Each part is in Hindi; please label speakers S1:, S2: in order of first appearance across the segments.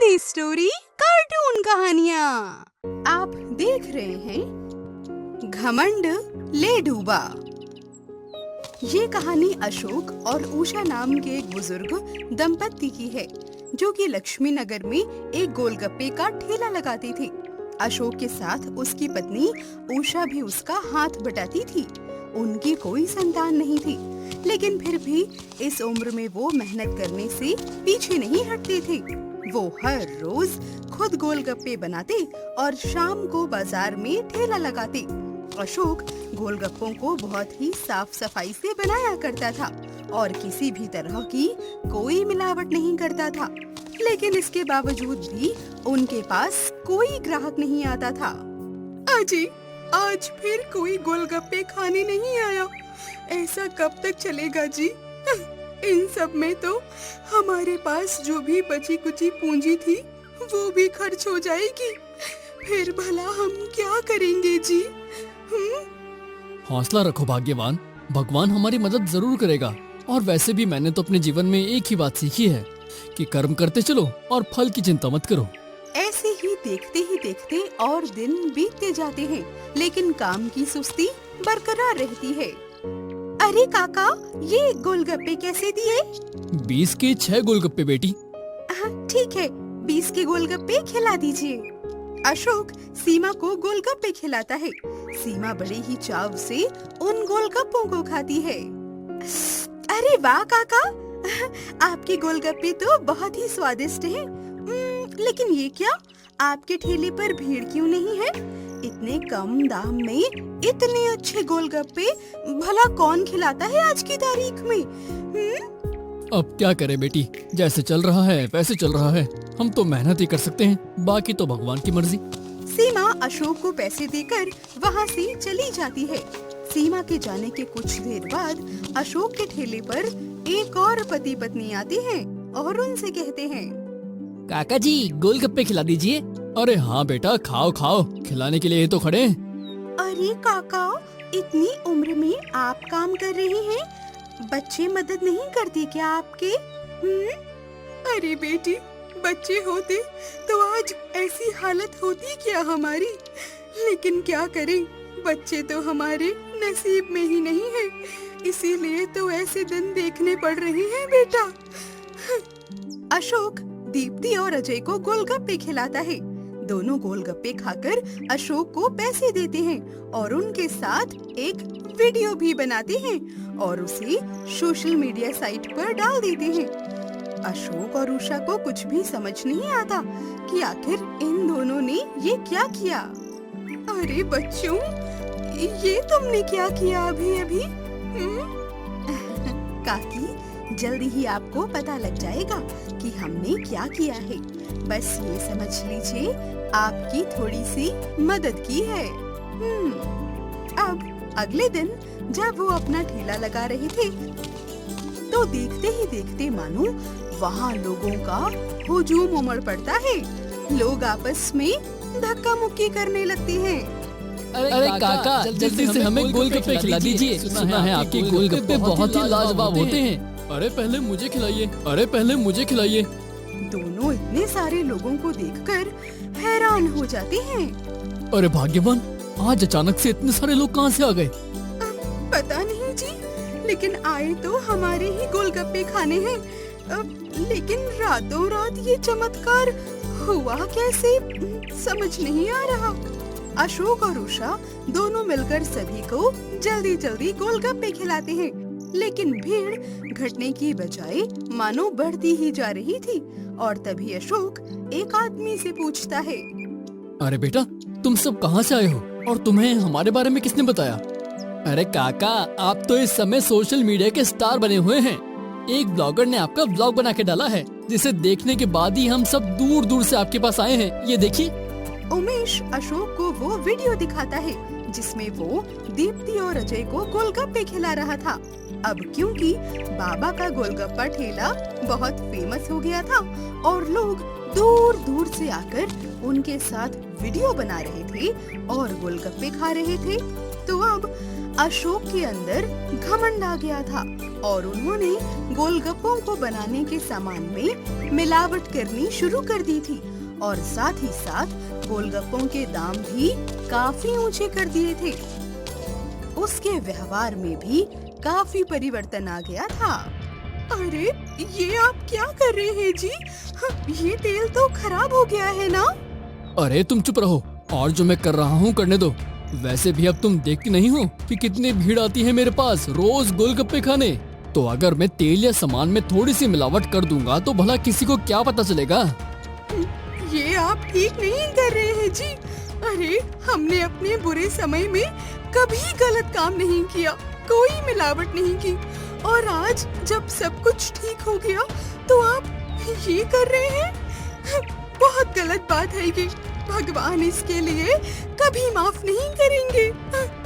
S1: फनी स्टोरी कार्टून कहानियाँ। आप देख रहे हैं घमंड ले डूबा। ये कहानी अशोक और उषा नाम के एक बुजुर्ग दंपत्ति की है, जो कि लक्ष्मी नगर में एक गोलगप्पे का ठेला लगाती थी। अशोक के साथ उसकी पत्नी उषा भी उसका हाथ बटाती थी। उनकी कोई संतान नहीं थी, लेकिन फिर भी इस उम्र में वो मेहनत करने से पीछे नहीं हटते थे। वो हर रोज खुद गोलगप्पे बनाते और शाम को बाजार में ठेला लगाते। अशोक गोलगप्पों को बहुत ही साफ सफाई से बनाया करता था और किसी भी तरह की कोई मिलावट नहीं करता था, लेकिन इसके बावजूद भी उनके पास कोई ग्राहक नहीं आता था। अजी, आज फिर कोई गोलगप्पे खाने नहीं आया। ऐसा कब तक चलेगा जी? इन सब में तो हमारे पास जो भी बची कुची पूंजी थी वो भी खर्च हो जाएगी। फिर भला हम क्या करेंगे जी?
S2: हौसला रखो भाग्यवान, भगवान हमारी मदद जरूर करेगा। और वैसे भी मैंने तो अपने जीवन में एक ही बात सीखी है कि कर्म करते चलो और फल की चिंता मत करो।
S1: ऐसे ही देखते और दिन बीतते जाते हैं, लेकिन काम की सुस्ती बरकरार रहती है। अरे काका, ये गोलगप्पे कैसे दिए?
S2: 20 के 6 गोलगप्पे बेटी।
S1: ठीक है, 20 के गोलगप्पे खिला दीजिए। अशोक सीमा को गोलगप्पे खिलाता है। सीमा बड़े ही चाव से उन गोलगप्पों को खाती है। अरे वाह काका, आपके गोलगप्पे तो बहुत ही स्वादिष्ट हैं। लेकिन ये क्या, आपके ठेले पर भीड़ क्यों नहीं है? इतने कम दाम में इतने अच्छे गोलगप्पे भला कौन खिलाता है आज की तारीख में?
S2: अब क्या करे बेटी, जैसे चल रहा है वैसे चल रहा है। हम तो मेहनत ही कर सकते हैं, बाकी तो भगवान की मर्जी।
S1: सीमा अशोक को पैसे देकर वहाँ से चली जाती है। सीमा के जाने के कुछ देर बाद अशोक के ठेले पर एक और पति पत्नी आते हैं और उनसे कहते हैं,
S2: काका जी गोलगप्पे खिला दीजिए। अरे हाँ बेटा, खाओ खाओ, खिलाने के लिए तो खड़े हैं।
S1: अरे काका, इतनी उम्र में आप काम कर रहे हैं, बच्चे मदद नहीं करते क्या आपके? अरे बेटी, बच्चे होते तो आज ऐसी हालत होती क्या हमारी? लेकिन क्या करें, बच्चे तो हमारे नसीब में ही नहीं है, इसीलिए तो ऐसे दिन देखने पड़ रहे हैं बेटा। अशोक दीप्ति और अजय को गोलगप्पे खिलाता है। दोनों गोलगप्पे खाकर अशोक को पैसे देते हैं और उनके साथ एक वीडियो भी बनाते हैं और उसे सोशल मीडिया साइट पर डाल देते हैं। अशोक और उषा को कुछ भी समझ नहीं आता कि आखिर इन दोनों ने ये क्या किया। अरे बच्चों, ये तुमने क्या किया अभी? काकी, जल्दी ही आपको पता लग जाएगा कि हमने क्या किया है। बस ये समझ लीजिए, आपकी थोड़ी सी मदद की है। अब अगले दिन जब वो अपना ठेला लगा रहे थे, तो देखते ही देखते मानो वहाँ लोगों का हुजूम उमड़ पड़ता है। लोग आपस में धक्का मुक्की करने लगते हैं।
S2: अरे काका, जल्दी से हमें गोलगप्पे खिला दीजिए। सुना है आपके गोलगप्पे बहुत ही लाजवाब होते हैं। अरे पहले मुझे खिलाइए।
S1: दोनों इतने सारे लोगों को देखकर हैरान हो जाते हैं।
S2: अरे भाग्यवान, आज अचानक से इतने सारे लोग कहाँ से आ गए?
S1: पता नहीं जी, लेकिन आए तो हमारे ही गोलगप्पे खाने हैं। लेकिन रातों रात ये चमत्कार हुआ कैसे, समझ नहीं आ रहा। अशोक और उषा दोनों मिलकर सभी को जल्दी जल्दी गोलगप्पे खिलाते हैं, लेकिन भीड़ घटने की बजाय मानो बढ़ती ही जा रही थी। और तभी अशोक एक आदमी से पूछता है,
S2: अरे बेटा, तुम सब कहाँ से आए हो और तुम्हें हमारे बारे में किसने बताया? अरे काका, आप तो इस समय सोशल मीडिया के स्टार बने हुए हैं। एक ब्लॉगर ने आपका व्लॉग बना के डाला है, जिसे देखने के बाद ही हम सब दूर दूर से आपके पास आए हैं। ये देखिए।
S1: उमेश अशोक को वो वीडियो दिखाता है जिसमें वो दीप्ति और अजय को गोलगप्पे खिला रहा था। अब क्योंकि बाबा का गोलगप्पा ठेला बहुत फेमस हो गया था और लोग दूर दूर से आकर उनके साथ वीडियो बना रहे थे और गोलगप्पे खा रहे थे, तो अब अशोक के अंदर घमंड आ गया था और उन्होंने गोलगप्पों को बनाने के सामान में मिलावट करनी शुरू कर दी थी और साथ ही साथ गोलगप्पों के दाम भी काफी ऊंचे कर दिए थे। उसके व्यवहार में भी काफी परिवर्तन आ गया था। अरे ये आप क्या कर रहे हैं जी? ये तेल तो खराब हो गया है ना?
S2: अरे तुम चुप रहो और जो मैं कर रहा हूँ करने दो। वैसे भी अब तुम देखती नहीं हो कि कितनी भीड़ आती है मेरे पास रोज गोलगप्पे खाने। तो अगर मैं तेल या सामान में थोड़ी सी मिलावट कर दूंगा तो भला किसी को क्या पता चलेगा?
S1: ये आप ठीक नहीं कर रहे हैं जी। अरे हमने अपने बुरे समय में कभी गलत काम नहीं किया, कोई मिलावट नहीं की और आज जब सब कुछ ठीक हो गया तो आप ये कर रहे हैं? बहुत गलत बात है ये। भगवान इसके लिए कभी माफ नहीं करेंगे,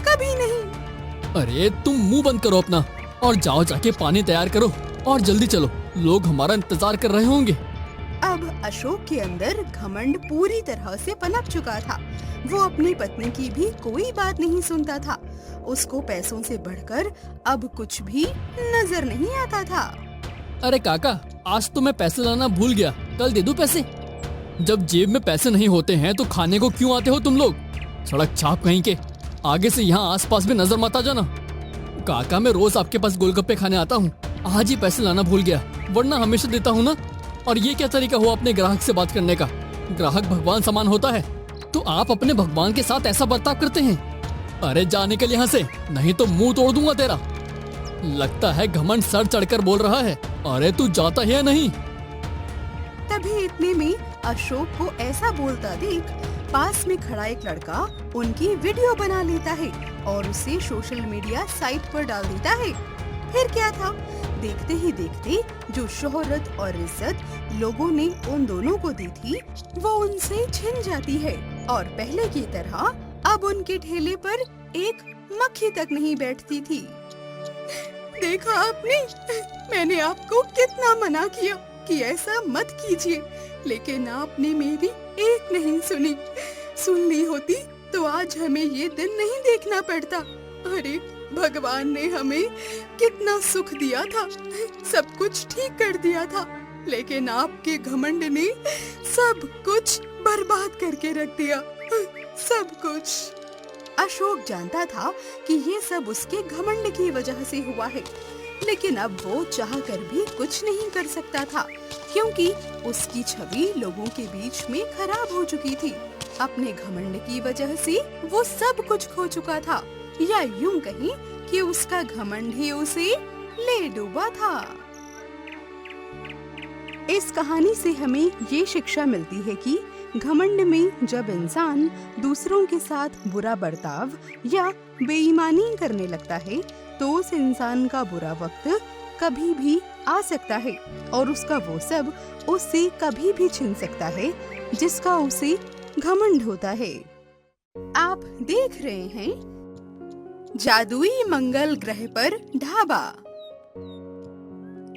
S1: कभी नहीं।
S2: अरे तुम मुंह बंद करो अपना और जाओ जाके पानी तैयार करो और जल्दी चलो, लोग हमारा इंतजार कर रहे होंगे।
S1: अब अशोक के अंदर घमंड पूरी तरह से पनप चुका था। वो अपनी पत्नी की भी कोई बात नहीं सुनता था। उसको पैसों से बढ़कर अब कुछ भी नजर नहीं आता था।
S2: अरे काका, आज तो मैं पैसे लाना भूल गया, कल दे दूं पैसे। जब जेब में पैसे नहीं होते हैं तो खाने को क्यों आते हो तुम लोग? सड़क छाप कहीं के, आगे से यहाँ आसपास भी नजर मत आ जाना। काका, मैं रोज आपके पास गोलगप्पे खाने आता हूँ, आज ही पैसे लाना भूल गया, वरना हमेशा देता हूँ ना। और ये क्या तरीका हुआ अपने ग्राहक से बात करने का? ग्राहक भगवान समान होता है, तो आप अपने भगवान के साथ ऐसा बर्ताव करते हैं? अरे जा निकल यहाँ से, नहीं तो मुंह तोड़ दूंगा तेरा। लगता है घमंड सर चढ़कर बोल रहा है। अरे तू जाता है या नहीं?
S1: तभी इतने में अशोक को ऐसा बोलता देख पास में खड़ा एक लड़का उनकी वीडियो बना लेता है और उसे सोशल मीडिया साइट पर डाल देता है। फिर क्या था, देखते ही देखते जो शोहरत और इज्जत लोगों ने उन दोनों को दी थी वो उनसे छिन जाती है और पहले की तरह अब उनके ठेले पर एक मक्खी तक नहीं बैठती थी। देखा आपने, मैंने आपको कितना मना किया कि ऐसा मत कीजिए, लेकिन आपने मेरी एक नहीं सुनी। सुन ली होती तो आज हमें ये दिन नहीं देखना पड़ता। अरे भगवान ने हमें कितना सुख दिया था, सब कुछ ठीक कर दिया था, लेकिन आपके घमंड ने सब कुछ बर्बाद करके रख दिया, सब कुछ। अशोक जानता था कि ये सब उसके घमंड की वजह से हुआ है, लेकिन अब वो चाहकर भी कुछ नहीं कर सकता था, क्योंकि उसकी छवि लोगों के बीच में खराब हो चुकी थी। अपने घमंड की वजह से वो सब कुछ खो चुका था, या यूं कहीं कि उसका घमंड ही उसे ले डूबा था। इस कहानी से हमें ये शिक्षा मिलती है कि घमंड में जब इंसान दूसरों के साथ बुरा बर्ताव या बेईमानी करने लगता है तो उस इंसान का बुरा वक्त कभी भी आ सकता है और उसका वो सब उससे कभी भी छिन सकता है जिसका उसे घमंड होता है। आप देख रहे हैं जादुई मंगल ग्रह पर ढाबा।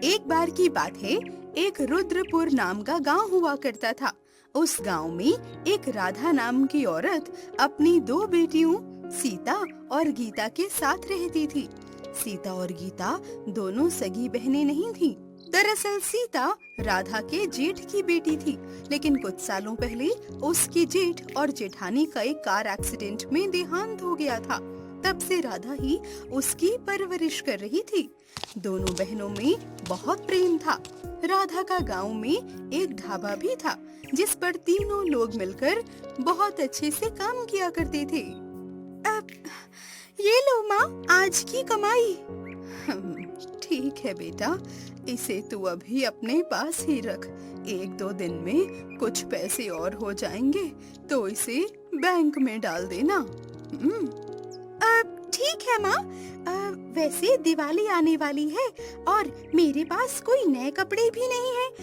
S1: एक बार की बात है, एक रुद्रपुर नाम का गांव हुआ करता था। उस गांव में एक राधा नाम की औरत अपनी दो बेटियों सीता और गीता के साथ रहती थी। सीता और गीता दोनों सगी बहनें नहीं थीं। दरअसल सीता राधा के जेठ की बेटी थी, लेकिन कुछ सालों पहले उसकी जेठ और जेठानी का एक कार एक्सीडेंट में देहांत हो गया था। तब से राधा ही उसकी परवरिश कर रही थी। दोनों बहनों में बहुत प्रेम था। राधा का गांव में एक ढाबा भी था जिस पर तीनों लोग मिलकर बहुत अच्छे से काम किया करते थे। अब ये लो माँ, आज की कमाई। ठीक है बेटा, इसे तू अभी अपने पास ही रख। एक दो दिन में कुछ पैसे और हो जाएंगे तो इसे बैंक में डाल देना। ठीक है माँ। वैसे दिवाली आने वाली है और मेरे पास कोई नए कपड़े भी नहीं है।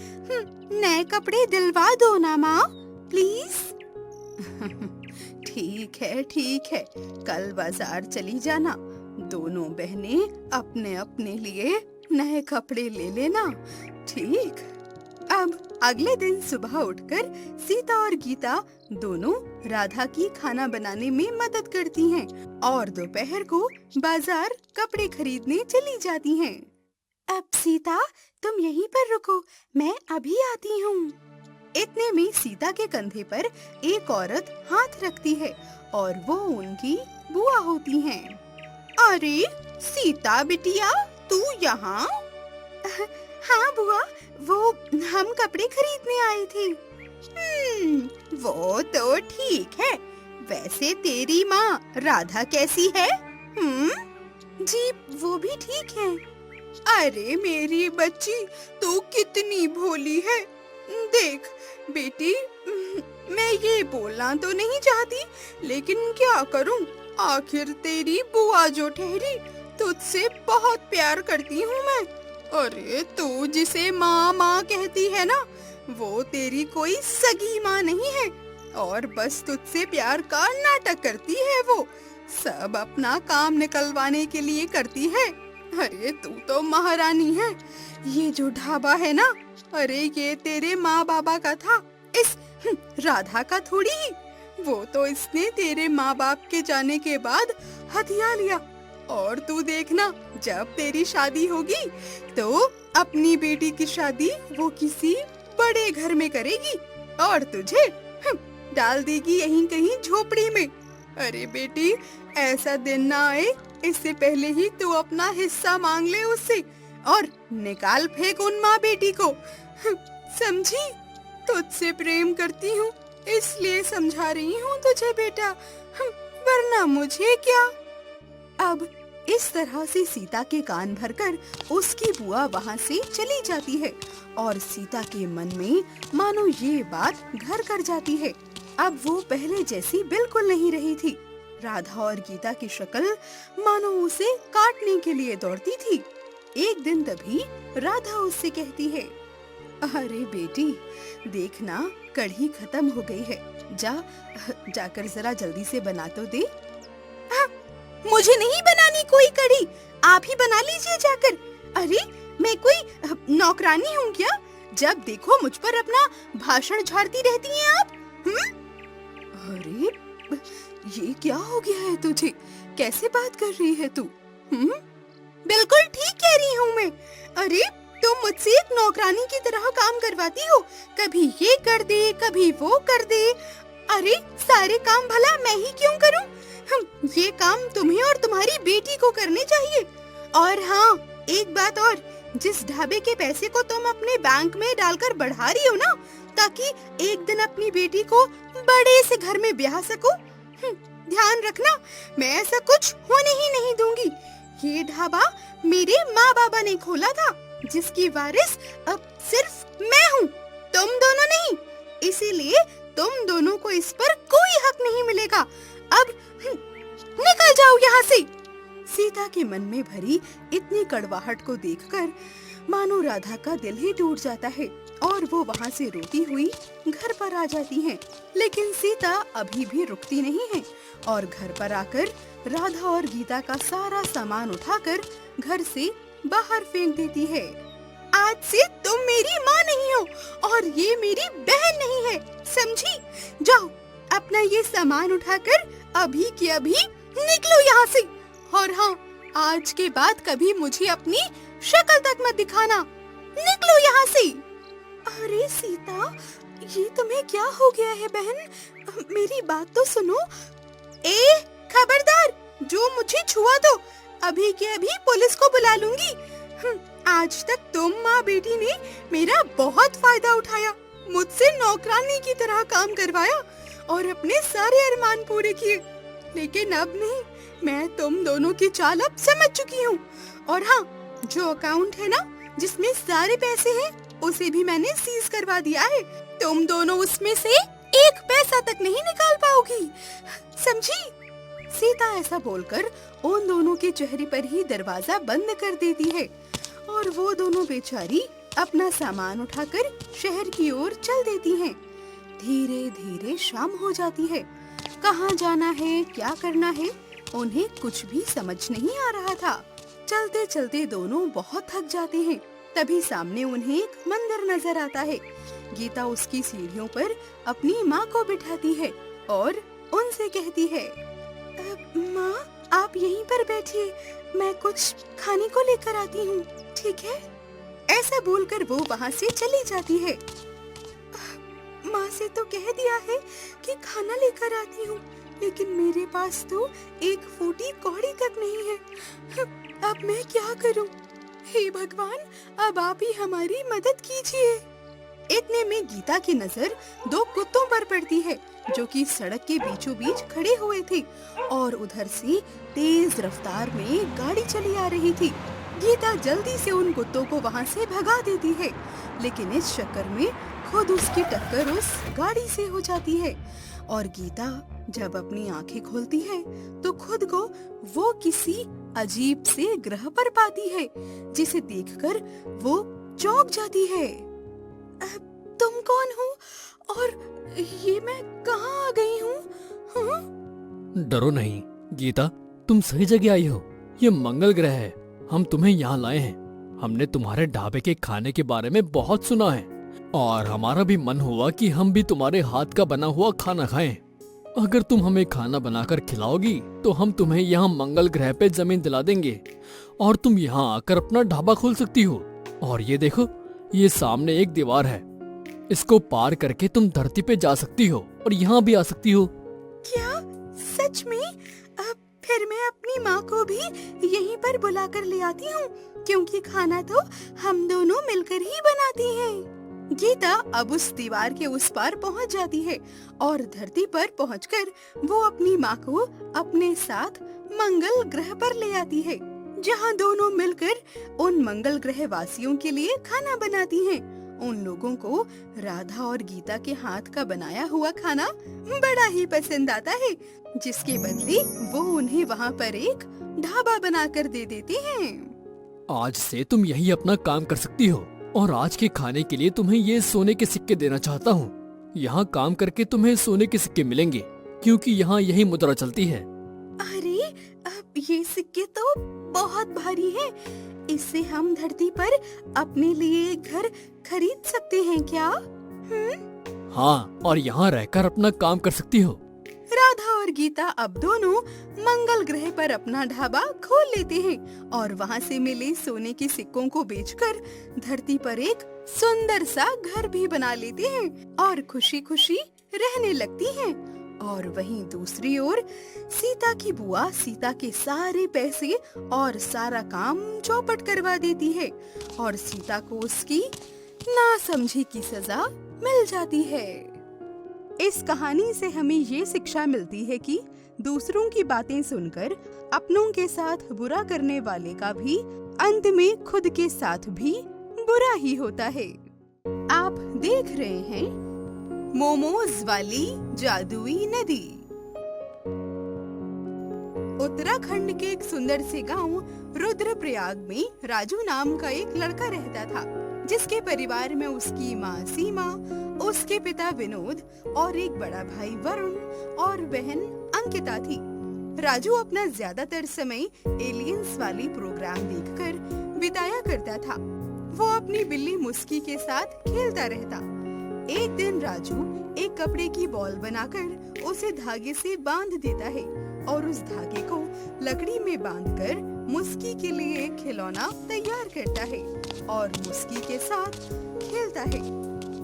S1: नए कपड़े दिलवा दो ना माँ, प्लीज। ठीक है, कल बाजार चली जाना। दोनों बहनें अपने अपने लिए नए कपड़े ले लेना, ठीक? अब अगले दिन सुबह उठकर सीता और गीता दोनों राधा की खाना बनाने में मदद करती हैं और दोपहर को बाजार कपड़े खरीदने चली जाती हैं। अब सीता तुम यहीं पर रुको, मैं अभी आती हूँ। इतने में सीता के कंधे पर एक औरत हाथ रखती है और वो उनकी बुआ होती हैं। अरे सीता बिटिया, तू यहाँ? हाँ बुआ, वो हम कपड़े खरीदने आए थे। वो तो ठीक है। वैसे तेरी माँ राधा कैसी है? जी वो भी ठीक है। अरे मेरी बच्ची, तू कितनी भोली है। देख बेटी, मैं ये बोलना तो नहीं चाहती, लेकिन क्या करूं, आखिर तेरी बुआ जो ठहरी, तुझसे बहुत प्यार करती हूँ मैं। अरे तू जिसे माँ माँ कहती है ना, वो तेरी कोई सगी माँ नहीं है और बस तुझसे प्यार का नाटक करती है। वो सब अपना काम निकलवाने के लिए करती है। अरे तू तो महारानी है। ये जो ढाबा है ना, अरे ये तेरे माँ बाबा का था, इस राधा का थोड़ी ही। वो तो इसने तेरे माँ बाप के जाने के बाद हथिया लिया। और तू देखना, जब तेरी शादी होगी तो अपनी बेटी की शादी वो किसी बड़े घर में करेगी और तुझे डाल देगी यहीं कहीं झोपड़ी में। अरे बेटी, ऐसा दिन ना आए, इससे पहले ही तू अपना हिस्सा मांग ले उससे और निकाल फेंक उन माँ बेटी को। समझी? तुझसे प्रेम करती हूँ इसलिए समझा रही हूँ तुझे बेटा, वरना मुझे क्या। अब इस तरह से सीता के कान भरकर उसकी बुआ वहाँ से चली जाती है और सीता के मन में मानो ये बात घर कर जाती है। अब वो पहले जैसी बिल्कुल नहीं रही थी। राधा और गीता की शक्ल मानो उसे काटने के लिए दौड़ती थी। एक दिन तभी राधा उससे कहती है, अरे बेटी देखना, कढ़ी खत्म हो गई है, जाकर जरा जल्दी से बना तो दे। मुझे नहीं बनानी कोई कढ़ी, आप ही बना लीजिए जाकर। अरे मैं कोई नौकरानी हूँ क्या? जब देखो मुझ पर अपना भाषण झाड़ती रहती हैं आप। अरे ये क्या हो गया है तुझे? कैसे बात कर रही है तू? बिल्कुल ठीक कह रही हूँ मैं। अरे तुम मुझसे एक नौकरानी की तरह काम करवाती हो, कभी ये कर दे कभी वो कर दे। अरे सारे काम भला मैं ही क्यों करूं? ये काम तुम्हें और तुम्हारी बेटी को करने चाहिए। और हाँ, एक बात और, जिस ढाबे के पैसे को तुम अपने बैंक में डालकर बढ़ा रही हो ना, ताकि एक दिन अपनी बेटी को बड़े से घर में ब्याह सको, ध्यान रखना, मैं ऐसा कुछ होने ही नहीं दूंगी। ये ढाबा मेरे माँ बाबा ने खोला था, जिसकी वारिस अब सिर्फ मैं हूँ, तुम दोनों नहीं। इसीलिए तुम दोनों को इस पर कोई हक नहीं मिलेगा। अब निकल जाओ यहाँ से। सीता के मन में भरी इतनी कड़वाहट को देखकर मानो राधा का दिल ही टूट जाता है और वो वहाँ से रोती हुई घर पर आ जाती हैं। लेकिन सीता अभी भी रुकती नहीं है और घर पर आकर राधा और गीता का सारा सामान उठाकर घर से बाहर फेंक देती है। आज से तुम मेरी माँ नहीं हो और ये मेरी बहन नहीं है, समझी? जाओ अपना ये सामान उठाकर अभी के अभी निकलो यहाँ से। और हाँ, आज के बाद कभी मुझे अपनी शक्ल तक मत दिखाना, निकलो यहाँ से। अरे सीता, ये तुम्हें क्या हो गया है बहन? मेरी बात तो सुनो। ए खबरदार, जो मुझे छुआ तो अभी के अभी पुलिस को बुला लूंगी। आज तक तुम माँ बेटी ने मेरा बहुत फायदा उठाया, मुझसे नौकरानी की तरह काम करवाया और अपने सारे अरमान पूरे किए। लेकिन अब नहीं, मैं तुम दोनों की चाल अब समझ चुकी हूँ। और हाँ, जो अकाउंट है ना जिसमें सारे पैसे हैं, उसे भी मैंने सीज करवा दिया है। तुम दोनों उसमें से एक पैसा तक नहीं निकाल पाओगी, समझी? सीता ऐसा बोलकर उन दोनों के चेहरे पर ही दरवाजा बंद कर देती है और वो दोनों बेचारी अपना सामान उठाकर शहर की ओर चल देती हैं। धीरे धीरे शाम हो जाती है। कहाँ जाना है, क्या करना है, उन्हें कुछ भी समझ नहीं आ रहा था। चलते चलते दोनों बहुत थक जाते हैं। तभी सामने उन्हें एक मंदिर नजर आता है। गीता उसकी सीढ़ियों पर अपनी माँ को बिठाती है और उनसे कहती है, माँ आप यहीं पर बैठिए, मैं कुछ खाने को लेकर आती हूँ, ठीक है? ऐसा बोलकर वो वहाँ से चली जाती है। माँ से तो कह दिया है कि खाना लेकर आती हूँ, लेकिन मेरे पास तो एक फूटी कौड़ी तक नहीं है। अब मैं क्या करूँ? हे भगवान, अब आप ही हमारी मदद कीजिए। इतने में गीता की नजर दो कुत्तों पर पड़ती है जो कि सड़क के बीचों बीच खड़े हुए थे और उधर से तेज रफ्तार में गाड़ी चली आ रही थी। गीता जल्दी से उन कुत्तों को वहाँ से भगा देती है, लेकिन इस चक्कर में खुद उसकी टक्कर उस गाड़ी से हो जाती है और गीता जब अपनी आंखें खोलती है तो खुद को वो किसी अजीब से ग्रह पर पाती है, जिसे देखकर वो चौंक जाती है। तुम कौन हो और ये मैं कहाँ आ गई हूँ? हाँ?
S2: डरो नहीं गीता, तुम सही जगह आई हो। ये मंगल ग्रह है, हम तुम्हें यहाँ लाए हैं। हमने तुम्हारे ढाबे के खाने के बारे में बहुत सुना है और हमारा भी मन हुआ कि हम भी तुम्हारे हाथ का बना हुआ खाना खाएं। अगर तुम हमें खाना बनाकर खिलाओगी तो हम तुम्हें यहाँ मंगल ग्रह पे जमीन दिला देंगे और तुम यहाँ आकर अपना ढाबा खोल सकती हो। और ये देखो, ये सामने एक दीवार है, इसको पार करके तुम धरती पे जा सकती हो और यहाँ भी आ सकती हो।
S1: क्या सच में? अब फिर मैं अपनी माँ को भी यहीं पर बुला कर ले आती हूँ, क्योंकि खाना तो हम दोनों मिलकर ही बनाते हैं। गीता अब उस दीवार के उस पार पहुँच जाती है और धरती पर पहुंचकर वो अपनी माँ को अपने साथ मंगल ग्रह पर ले आती है, जहाँ दोनों मिलकर उन मंगल ग्रह वासियों के लिए खाना बनाती हैं। उन लोगों को राधा और गीता के हाथ का बनाया हुआ खाना बड़ा ही पसंद आता है, जिसके बदले वो उन्हें वहाँ पर एक ढाबा बनाकर दे देते हैं।
S2: आज से तुम यही अपना काम कर सकती हो और आज के खाने के लिए तुम्हें ये सोने के सिक्के देना चाहता हूँ। यहाँ काम करके तुम्हें सोने के सिक्के मिलेंगे, क्योंकि यहाँ यही मुद्रा चलती है।
S1: अरे, अब ये सिक्के तो बहुत भारी है, इससे हम धरती पर अपने लिए घर खरीद सकते हैं क्या?
S2: हाँ, और यहाँ रहकर अपना काम कर सकती हो।
S1: राधा और गीता अब दोनों मंगल ग्रह पर अपना ढाबा खोल लेते हैं और वहाँ से मिले सोने के सिक्कों को बेचकर धरती पर एक सुंदर सा घर भी बना लेते हैं और खुशी खुशी रहने लगती हैं। और वहीं दूसरी ओर सीता की बुआ सीता के सारे पैसे और सारा काम चौपट करवा देती है और सीता को उसकी नासमझी की सजा मिल जाती है। इस कहानी से हमें ये शिक्षा मिलती है कि दूसरों की बातें सुनकर अपनों के साथ बुरा करने वाले का भी अंत में खुद के साथ भी बुरा ही होता है। आप देख रहे हैं मोमोज वाली जादुई नदी। उत्तराखंड के एक सुंदर से गांव रुद्रप्रयाग में राजू नाम का एक लड़का रहता था, जिसके परिवार में उसकी माँ सीमा, उसके पिता विनोद और एक बड़ा भाई वरुण और बहन अंकिता थी। राजू अपना ज्यादातर समय एलियंस वाली प्रोग्राम देखकर बिताया करता था। वो अपनी बिल्ली मुस्की के साथ खेलता रहता। एक दिन राजू एक कपड़े की बॉल बनाकर उसे धागे से बांध देता है और उस धागे को लकड़ी में बांधकर मुस्की के लिए एक खिलौना तैयार करता है और मुस्की के साथ खेलता है।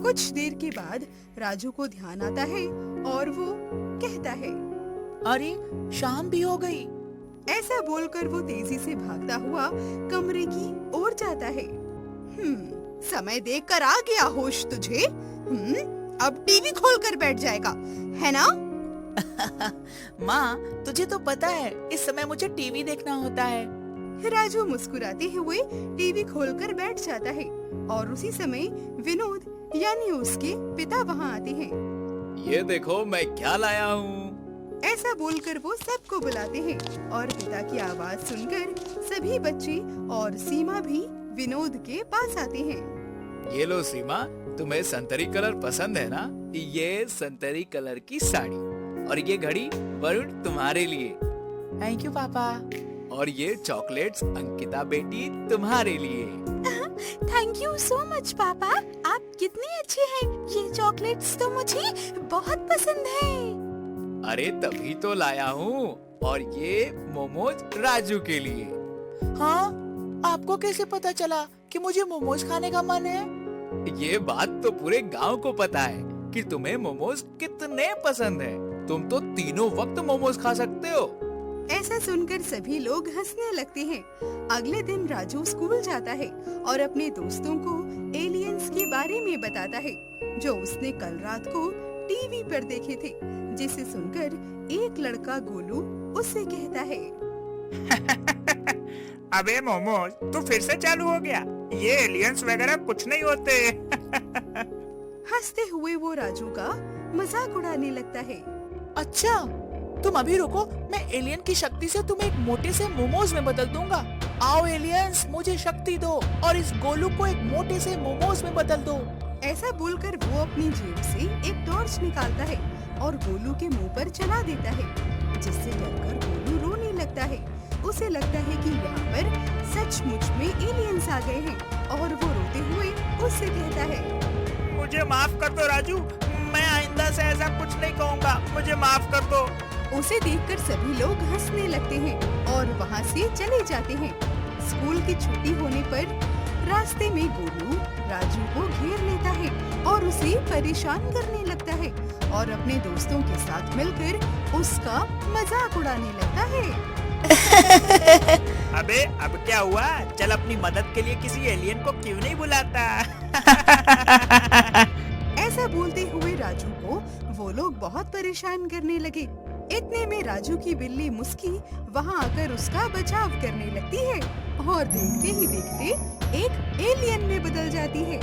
S1: कुछ देर के बाद राजू को ध्यान आता है और वो कहता है,
S3: अरे शाम भी हो गई।
S1: ऐसा बोलकर वो तेजी से भागता हुआ कमरे की ओर जाता है। समय देखकर आ गया होश तुझे। अब टीवी खोलकर बैठ जाएगा, है ना?
S3: माँ, तुझे तो पता है इस समय मुझे टीवी देखना होता है।
S1: राजू मुस्कुराते हुए टीवी खोलकर बैठ जाता है और उसी समय विनोद यानी उसके पिता वहाँ आते हैं।
S4: ये देखो मैं क्या लाया हूँ।
S1: ऐसा बोलकर वो सबको बुलाते हैं और पिता की आवाज सुनकर सभी बच्चे और सीमा भी विनोद के पास आते हैं।
S4: ये लो सीमा, तुम्हें संतरी कलर पसंद है ना? ये संतरी कलर की साड़ी और ये घड़ी वरुण तुम्हारे लिए।
S3: थैंक यू पापा।
S4: और ये चॉकलेट्स अंकिता बेटी तुम्हारे लिए।
S1: थैंक यू सो मच पापा, आप कितने अच्छे हैं। ये चॉकलेट्स तो मुझे बहुत पसंद है।
S4: अरे तभी तो लाया हूँ, और ये मोमोज राजू के लिए।
S3: हाँ, आपको कैसे पता चला कि मुझे मोमोज खाने का मन है?
S4: ये बात तो पूरे गांव को पता है कि तुम्हें मोमोज कितने पसंद है। तुम तो तीनों वक्त मोमोज खा सकते हो।
S1: ऐसा सुनकर सभी लोग हंसने लगते हैं। अगले दिन राजू स्कूल जाता है और अपने दोस्तों को एलियंस के बारे में बताता है जो उसने कल रात को टीवी पर देखे थे, जिसे सुनकर एक लड़का गोलू उससे कहता है,
S5: अबे मोमोज, तू फिर से चालू हो गया। ये एलियंस वगैरह कुछ नहीं होते।
S1: हंसते हुए वो राजू का मजाक उड़ाने लगता है।
S3: अच्छा, तुम अभी रुको, मैं एलियन की शक्ति से तुम्हें एक मोटे से मोमोज में बदल दूंगा। आओ एलियंस, मुझे शक्ति दो और इस गोलू को एक मोटे से मोमोज में बदल दो।
S1: ऐसा बोलकर वो अपनी जेब से एक टॉर्च निकालता है और गोलू के मुंह पर चला देता है, जिससे डरकर गोलू रोने लगता है। उसे लगता है कि यहाँ पर सचमुच में एलियंस आ गए हैं और वो रोते हुए उससे कहता है,
S5: मुझे माफ कर दो राजू, मैं आइंदा से ऐसा कुछ नहीं कहूँगा, मुझे माफ कर दो।
S1: उसे देखकर सभी लोग हंसने लगते हैं और वहाँ से चले जाते हैं। स्कूल की छुट्टी होने पर रास्ते में गोलू राजू को घेर लेता है और उसे परेशान करने लगता है और अपने दोस्तों के साथ मिलकर उसका मजाक उड़ाने लगता है।
S5: अबे अब क्या हुआ? चल अपनी मदद के लिए किसी एलियन को क्यों नहीं बुलाता?
S1: ऐसा बोलते हुए राजू को वो लोग बहुत परेशान करने लगे। इतने में राजू की बिल्ली मुस्की वहाँ आकर उसका बचाव करने लगती है और देखते ही देखते एक एलियन में बदल जाती है,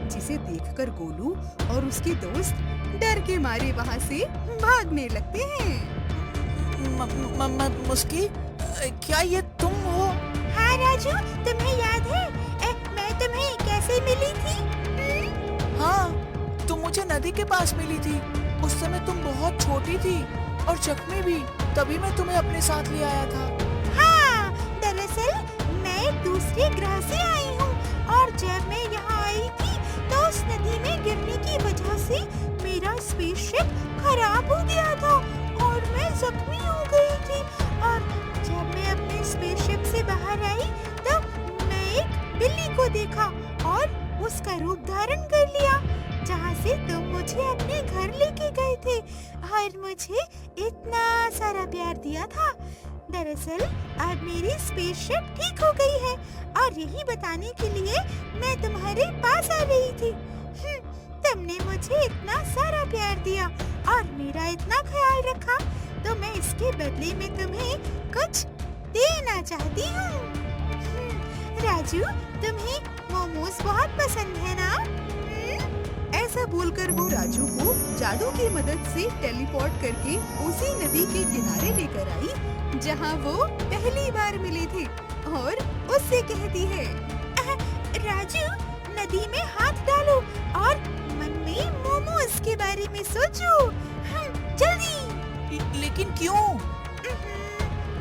S1: जिसे देखकर गोलू और उसके दोस्त डर के मारे वहाँ से भागने लगते हैं।
S3: मुस्की, क्या ये तुम हो?
S1: हाँ राजू, तुम्हें याद है मैं तुम्हें कैसे मिली थी?
S3: हाँ, तुम मुझे नदी के पास मिली थी। उस समय तुम बहुत छोटी थी और जख्मी भी, तभी मैं तुम्हें अपने साथ ले आया था।
S1: हाँ, दरअसल मैं दूसरे ग्रह से आई हूँ और जब मैं यहाँ आई थी तो उस नदी में गिरने की वजह से मेरा स्पेसशिप खराब हो गया था और मैं जख्मी हो गई थी। और जब मैं अपने स्पेसशिप से बाहर आई तब मैं एक बिल्ली को देखा और उसका रूप धारण कर लिया, जहाँ से तुम मुझे अपने घर लेके गए थे और मुझे इतना सारा प्यार दिया था। दरअसल अब मेरी स्पेसशिप ठीक हो गई है और यही बताने के लिए मैं तुम्हारे पास आ रही थी। तुमने मुझे इतना सारा प्यार दिया और मेरा इतना ख्याल रखा, तो मैं इसके बदले में तुम्हें कुछ देना चाहती हूँ। राजू, तुम्हें मोमोज बहुत पसंद है ना? ऐसा बोलकर वो राजू को जादू की मदद से टेलीपोर्ट करके उसी नदी के किनारे लेकर आई जहाँ वो पहली बार मिले थे और उससे कहती है, राजू, नदी में हाथ डालो और मन में मोमोज के बारे में सोचो। जल्दी।
S3: लेकिन क्यों?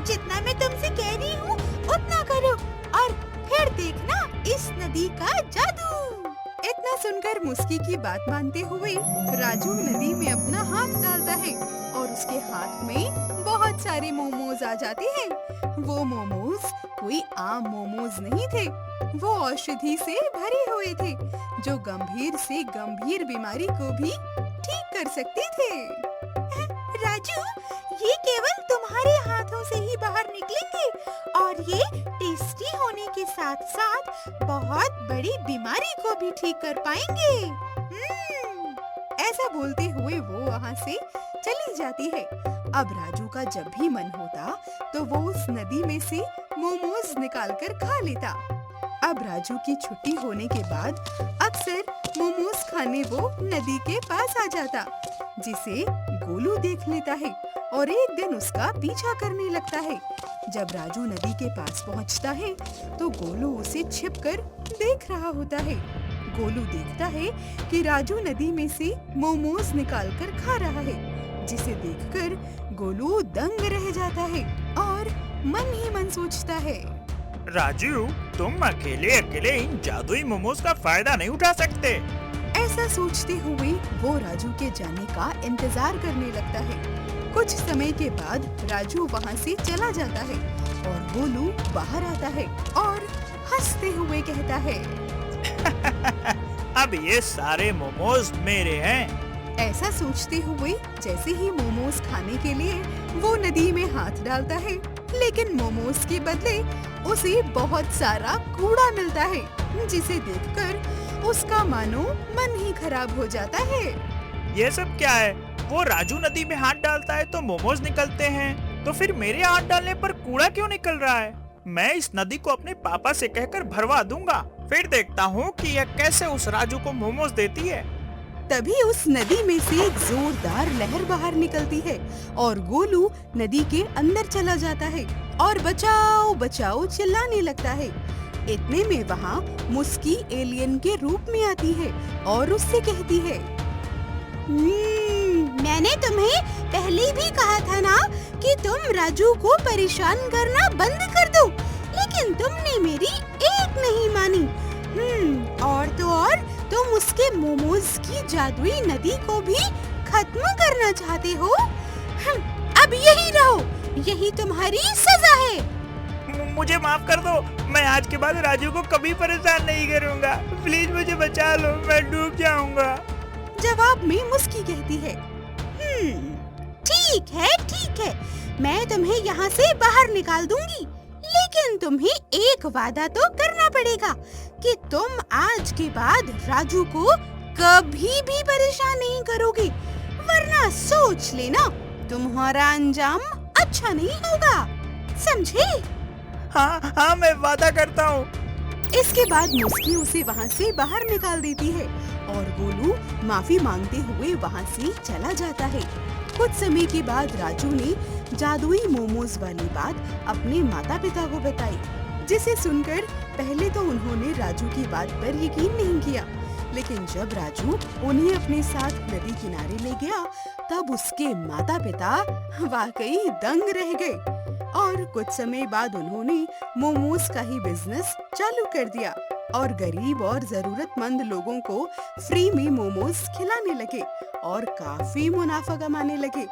S1: जितना मैं तुमसे कह रही हूँ उतना करो और फिर देखना इस नदी का जादू। इतना सुनकर मुस्की की बात मानते हुए राजू नदी में अपना हाथ डालता है और उसके हाथ में बहुत सारे मोमोज आ जाते हैं। वो मोमोज कोई आम मोमोज नहीं थे, वो औषधि से भरे हुए थे जो गंभीर से गंभीर बीमारी को भी ठीक कर सकते थे। राजू, ये केवल तुम्हारे हाथों से ही बाहर निकलेंगे और ये टेस्टी होने के साथ साथ बहुत बड़ी बीमारी को भी ठीक कर पाएंगे। ऐसा बोलते हुए वो वहाँ से चली जाती है। अब राजू का जब भी मन होता तो वो उस नदी में से मोमोज निकालकर खा लेता। अब राजू की छुट्टी होने के बाद अक्सर मोमोज खाने वो नदी के पास आ जाता, जिसे गोलू देख लेता है और एक दिन उसका पीछा करने लगता है। जब राजू नदी के पास पहुंचता है तो गोलू उसे छिपकर देख रहा होता है। गोलू देखता है कि राजू नदी में से मोमोज निकालकर खा रहा है, जिसे देखकर गोलू दंग रह जाता है और मन ही मन सोचता है,
S5: राजू, तुम अकेले अकेले इन जादुई मोमोज का फायदा नहीं उठा सकते।
S1: ऐसा सोचते हुए वो राजू के जाने का इंतजार करने लगता है। कुछ समय के बाद राजू वहाँ से चला जाता है और गोलू बाहर आता है और हंसते हुए कहता है,
S5: अब ये सारे मोमोज मेरे हैं।
S1: ऐसा सोचते हुए जैसे ही मोमोज खाने के लिए वो नदी में हाथ डालता है, लेकिन मोमोज के बदले उसे बहुत सारा कूड़ा मिलता है, जिसे देखकर उसका मानो मन ही खराब हो जाता है।
S5: ये सब क्या है? वो राजू नदी में हाथ डालता है तो मोमोज निकलते हैं, तो फिर मेरे हाथ डालने पर कूड़ा क्यों निकल रहा है? मैं इस नदी को अपने पापा से कहकर भरवा दूंगा, फिर देखता हूँ कि यह कैसे उस राजू को मोमोज देती है।
S1: तभी उस नदी में से एक जोरदार लहर बाहर निकलती है और गोलू नदी के अंदर चला जाता है और बचाओ बचाओ चिल्लाने लगता है। इतने में वहाँ मुस्की एलियन के रूप में आती है और उससे कहती है, मैंने तुम्हें पहले भी कहा था ना कि तुम राजू को परेशान करना बंद कर दो, लेकिन तुमने मेरी एक नहीं मानी। और तो और तुम उसके मोमोज की जादुई नदी को भी खत्म करना चाहते हो। अब यही रहो, यही तुम्हारी सजा है।
S5: मुझे माफ कर दो, मैं आज के बाद राजू को कभी परेशान नहीं करूँगा। प्लीज मुझे बचा लो, मैं डूब जाऊँगा।
S1: जवाब में मुस्की कहती है, ठीक है, मैं तुम्हें यहाँ से बाहर निकाल दूंगी, लेकिन तुम्हें एक वादा तो करना पड़ेगा कि तुम आज के बाद राजू को कभी भी परेशान नहीं करोगे, वरना सोच लेना तुम्हारा अंजाम अच्छा नहीं होगा, समझे?
S5: हाँ, मैं वादा करता हूँ।
S1: इसके बाद मुस्की उसे वहाँ से बाहर निकाल देती है और गोलू माफी मांगते हुए वहाँ से चला जाता है। कुछ समय के बाद राजू ने जादुई मोमोज वाली बात अपने माता पिता को बताई, जिसे सुनकर पहले तो उन्होंने राजू की बात पर यकीन नहीं किया, लेकिन जब राजू उन्हें अपने साथ नदी किनारे ले गया तब उसके माता पिता वाकई दंग रह गए और कुछ समय बाद उन्होंने मोमोज का ही बिजनेस चालू कर दिया और गरीब और जरूरतमंद लोगों को फ्री में मोमोज खिलाने लगे और काफी मुनाफा कमाने लगे,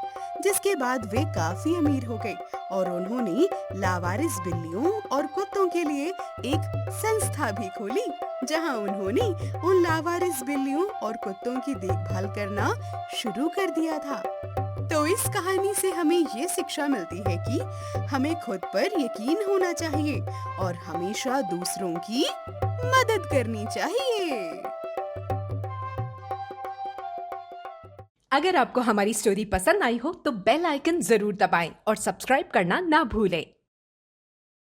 S1: जिसके बाद वे काफी अमीर हो गए और उन्होंने लावारिस बिल्लियों और कुत्तों के लिए एक संस्था भी खोली, जहां उन्होंने उन लावारिस बिल्लियों और कुत्तों की देखभाल करना शुरू कर दिया था। तो इस कहानी से हमें ये शिक्षा मिलती है कि हमें खुद पर यकीन होना चाहिए और हमेशा दूसरों की मदद करनी चाहिए।
S6: अगर आपको हमारी स्टोरी पसंद आई हो तो बेल आइकन जरूर दबाएं और सब्सक्राइब करना ना भूलें।